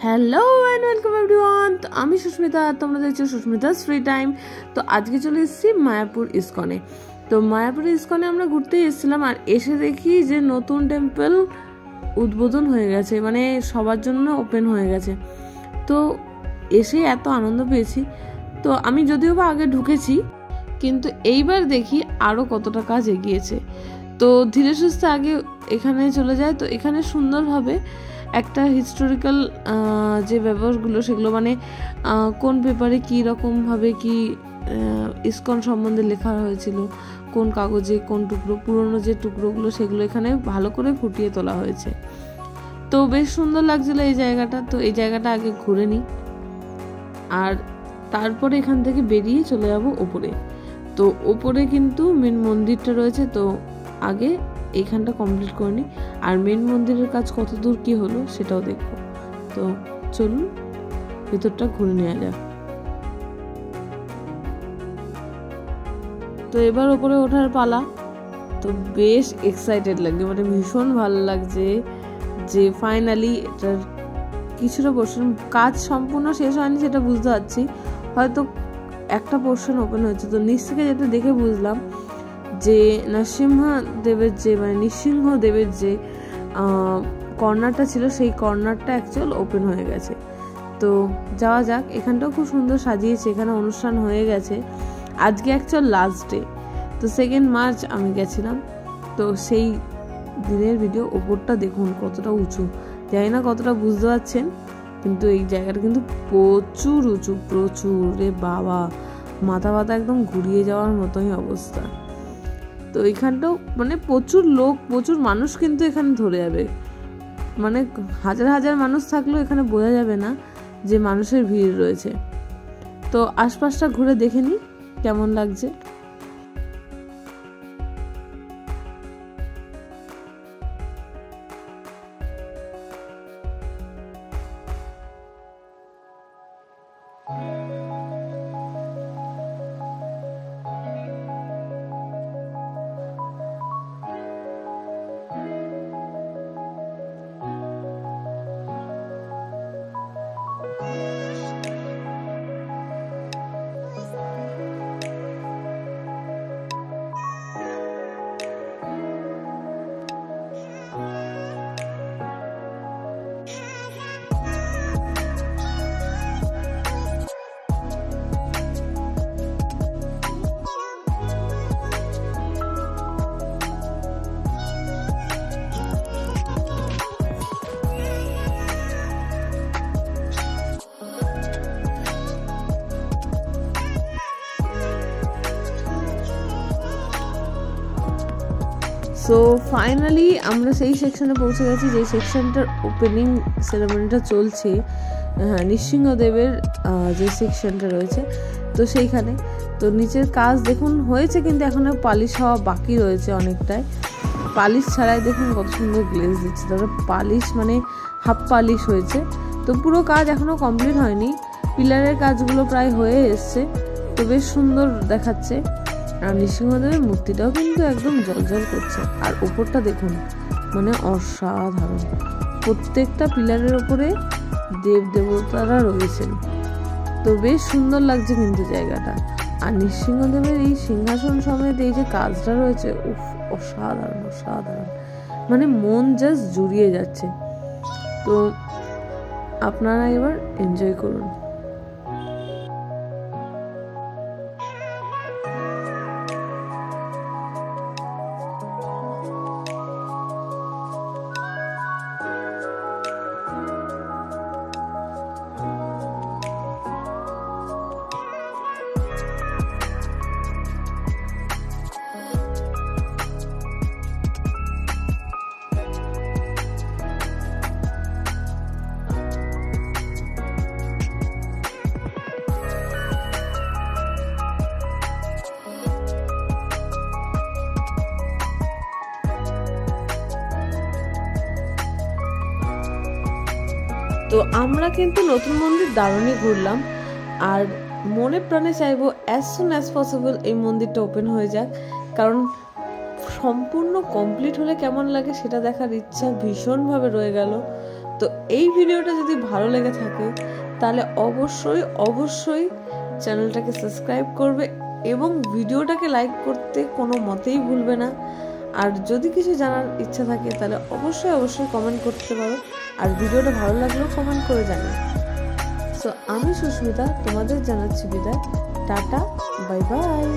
Hello and welcome everyone. তো আমি সুস্মিতা, তোমরা দেখছো সুস্মিতাস ফ্রি টাইম। তো আজকে চলে এসেছি মায়াপুর ইস্কনে। তো মায়াপুর ইস্কনে আমরা ঘুরতে এসেছিলাম, আর এসে দেখি যে নতুন টেম্পল উদ্বোধন হয়ে গেছে, মানে সবার জন্য ওপেন হয়ে গেছে। তো এসে এত আনন্দ পেয়েছি। তো আমি যদিও বা আগে ঢুকেছি, কিন্তু এইবার দেখি আরও কতটা কাজ এগিয়েছে। তো ধীরে সুস্থে আগে এখানে চলে যায়। তো এখানে সুন্দরভাবে একটা হিস্টোরিক্যাল যে ব্যাপারগুলো সেগুলো, মানে কোন পেপারে কী রকমভাবে কি ইসকন সম্বন্ধে লেখা হয়েছিল, কোন কাগজে কোন টুকরো, পুরনো যে টুকরোগুলো সেগুলো এখানে ভালো করে ফুটিয়ে তোলা হয়েছে। তো বেশ সুন্দর লাগছিল এই জায়গাটা। তো এই জায়গাটা আগে ঘুরে নিই, আর তারপরে এখান থেকে বেরিয়ে চলে যাব ওপরে। তো ওপরে কিন্তু মেন মন্দিরটা রয়েছে, তো আগে এইখানটা কমপ্লিট করে নিই, আর মেন মন্দিরের কাজ কত দূর কি হলো সেটাও দেখব। তো চলুন ভেতরটা ঘুরে নেওয়া যাক। তো এবার ওপরে ওঠার পালা। তো বেশ এক্সাইটেড লাগছে, মানে ভীষণ ভালো লাগছে যে ফাইনালি এটার কিছুটা পোর্শন কাজ সম্পূর্ণ শেষ হয়নি, সেটা বুঝতে পারছি, হয়তো একটা পোর্শন ওপেন হয়েছে। তো নিচ থেকে যেটা দেখে বুঝলাম যে নৃসিংহদেবের যে কর্নারটা ছিল, সেই কর্নারটা অ্যাকচুয়াল ওপেন হয়ে গেছে। তো যাওয়া যাক। এখানটাও খুব সুন্দর সাজিয়েছে, এখানে অনুষ্ঠান হয়ে গেছে। আজকে অ্যাকচুয়াল লাস্ট ডে, তো 2 মার্চ আমি গেছিলাম। তো সেই দিনের ভিডিও। ওপরটা দেখুন কতটা উঁচু, জানি না কতটা বুঝতে পারছেন, কিন্তু এই জায়গাটা কিন্তু প্রচুর উঁচু, প্রচুর রে বাবা, মাথা একদম ঘুরিয়ে যাওয়ার মতোই অবস্থা। তো এইখানটাও মানে প্রচুর লোক, প্রচুর মানুষ কিন্তু এখানে ধরে যাবে, মানে হাজার হাজার মানুষ থাকলেও এখানে বোঝা যাবে না যে মানুষের ভিড় রয়েছে। তো আশপাশটা ঘুরে দেখে নিই কেমন লাগছে। সো ফাইনালি আমরা সেই সেকশনে পৌঁছে গেছি, যে সেকশনটার ওপেনিং সেরেমনিটা চলছে। হ্যাঁ, নৃসিংহদেবের যে সেকশনটা রয়েছে, তো সেইখানে। তো নিচের কাজ দেখুন হয়েছে, কিন্তু এখনও পালিশ হওয়া বাকি রয়েছে অনেকটাই। পালিশ ছাড়াই দেখুন কত সুন্দর গ্লেজ দিচ্ছে, তারপরে পালিশ মানে হাফ পালিশ হয়েছে। তো পুরো কাজ এখনও কমপ্লিট হয়নি, পিলারের কাজগুলো প্রায় হয়ে এসছে। তো বেশ সুন্দর দেখাচ্ছে, আর নৃসিংহদেবের মূর্তিটাও কিন্তু একদম জ্বলজ্বল করছে। আর ওপরটা দেখুন, মানে অসাধারণ, প্রত্যেকটা পিলারের ওপরে দেবতারা রয়েছেন। তো বেশ সুন্দর লাগছে কিন্তু জায়গাটা। আর নৃসিংহদেবের এই সিংহাসন সমেত এই যে কাজটা রয়েছে, উফ, অসাধারণ অসাধারণ, মানে মন জাস্ট জুড়িয়ে যাচ্ছে। তো আপনারা এবার এনজয় করুন। তো আমরা কিন্তু নতুন মন্দির দারুণই ঘুরলাম, আর মনে প্রাণে চাইবো অ্যাজ সুন অ্যাজ পসিবল এই মন্দিরটা ওপেন হয়ে যাক, কারণ সম্পূর্ণ কমপ্লিট হলে কেমন লাগে সেটা দেখার ইচ্ছা ভীষণভাবে রয়ে গেল। তো এই ভিডিওটা যদি ভালো লেগে থাকে তাহলে অবশ্যই চ্যানেলটাকে সাবস্ক্রাইব করবে এবং ভিডিওটাকে লাইক করতে কোনো মতেই ভুলবে না। আর যদি কিছু জানার ইচ্ছা থাকে তাহলে অবশ্যই কমেন্ট করতে পারো, আর ভিডিওটা ভালো লাগলেও কমেন্ট করে জানাও। সো আমি সুস্মিতা তোমাদের জানাচ্ছি বিদায়। Tata, bye bye.